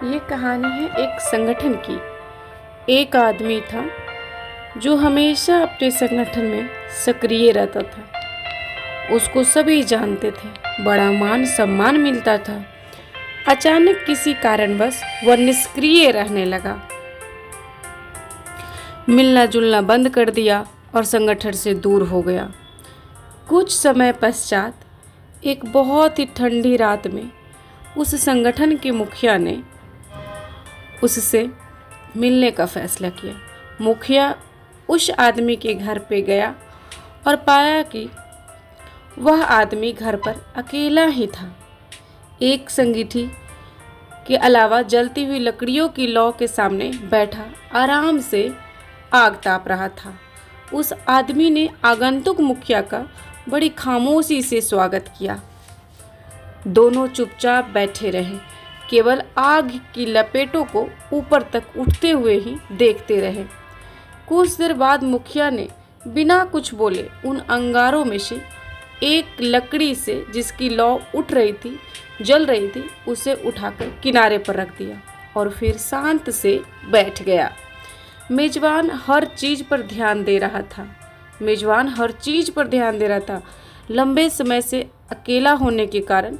ये कहानी है एक संगठन की। एक आदमी था जो हमेशा अपने संगठन में सक्रिय रहता था। उसको सभी जानते थे, बड़ा मान सम्मान मिलता था। अचानक किसी कारणवश वह निष्क्रिय रहने लगा, मिलना जुलना बंद कर दिया और संगठन से दूर हो गया। कुछ समय पश्चात एक बहुत ही ठंडी रात में उस संगठन के मुखिया ने उससे मिलने का फैसला किया। मुखिया उस आदमी के घर पे गया और पाया कि वह आदमी घर पर अकेला ही था। एक संगीठी के अलावा जलती हुई लकड़ियों की लौ के सामने बैठा आराम से आग ताप रहा था। उस आदमी ने आगंतुक मुखिया का बड़ी खामोशी से स्वागत किया। दोनों चुपचाप बैठे रहे, केवल आग की लपेटों को ऊपर तक उठते हुए ही देखते रहे। कुछ देर बाद मुखिया ने बिना कुछ बोले उन अंगारों में से एक लकड़ी से जिसकी लौ उठ रही थी, जल रही थी, उसे उठाकर किनारे पर रख दिया और फिर शांत से बैठ गया। मेजबान हर चीज़ पर ध्यान दे रहा था। लंबे समय से अकेला होने के कारण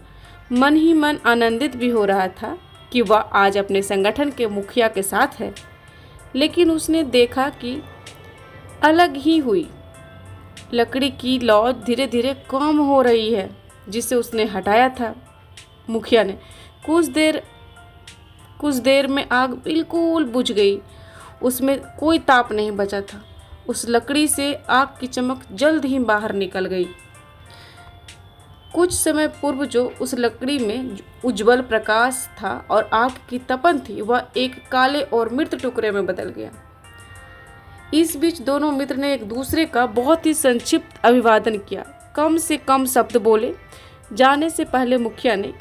मन ही मन आनंदित भी हो रहा था कि वह आज अपने संगठन के मुखिया के साथ है। लेकिन उसने देखा कि अलग ही हुई लकड़ी की लौ धीरे धीरे कम हो रही है, जिसे उसने हटाया था। मुखिया ने कुछ देर में आग बिल्कुल बुझ गई। उसमें कोई ताप नहीं बचा था। उस लकड़ी से आग की चमक जल्द ही बाहर निकल गई। कुछ समय पूर्व जो उस लकड़ी में उज्जवल प्रकाश था और आग की तपन थी, वह एक काले और मृत टुकड़े में बदल गया। इस बीच दोनों मित्र ने एक दूसरे का बहुत ही संक्षिप्त अभिवादन किया, कम से कम शब्द बोले। जाने से पहले मुखिया ने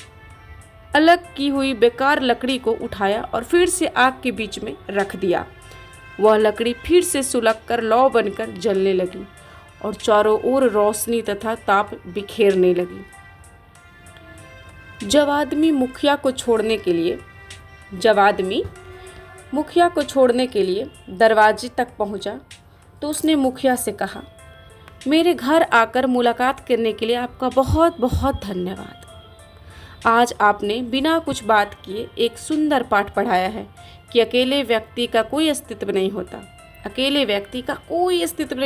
अलग की हुई बेकार लकड़ी को उठाया और फिर से आग के बीच में रख दिया। वह लकड़ी फिर से सुलगकर लौ बनकर जलने लगी और चारों ओर रोशनी तथा ताप बिखेरने लगी। जब आदमी मुखिया को छोड़ने के लिए दरवाजे तक पहुंचा, तो उसने मुखिया से कहा, मेरे घर आकर मुलाकात करने के लिए आपका बहुत बहुत धन्यवाद। आज आपने बिना कुछ बात किए एक सुंदर पाठ पढ़ाया है कि अकेले व्यक्ति का कोई अस्तित्व नहीं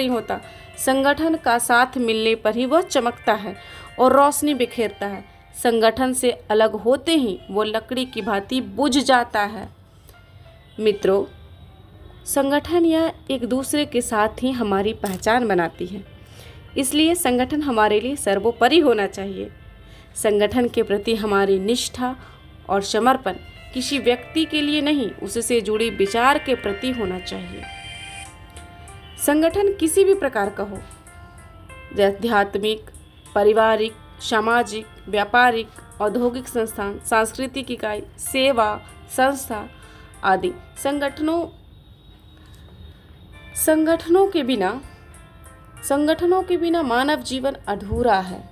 होता। संगठन का साथ मिलने पर ही वह चमकता है और रोशनी बिखेरता है। संगठन से अलग होते ही वो लकड़ी की भांति बुझ जाता है। मित्रों, संगठन या एक दूसरे के साथ ही हमारी पहचान बनाती है। इसलिए संगठन हमारे लिए सर्वोपरि होना चाहिए। संगठन के प्रति हमारी निष्ठा और समर्पण किसी व्यक्ति के लिए नहीं, उससे जुड़ी विचार के प्रति होना चाहिए। संगठन किसी भी प्रकार का हो, आध्यात्मिक, पारिवारिक, सामाजिक, व्यापारिक, औद्योगिक संस्थान, सांस्कृतिक इकाई, सेवा संस्था आदि। संगठनों के बिना मानव जीवन अधूरा है।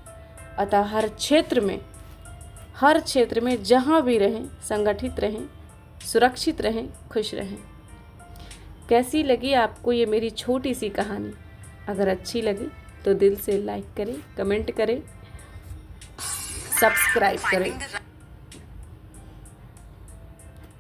अतः हर क्षेत्र में जहाँ भी रहें, संगठित रहें, सुरक्षित रहें, खुश रहें। कैसी लगी आपको ये मेरी छोटी सी कहानी? अगर अच्छी लगी तो दिल से लाइक करें, कमेंट करें, सब्सक्राइब करें।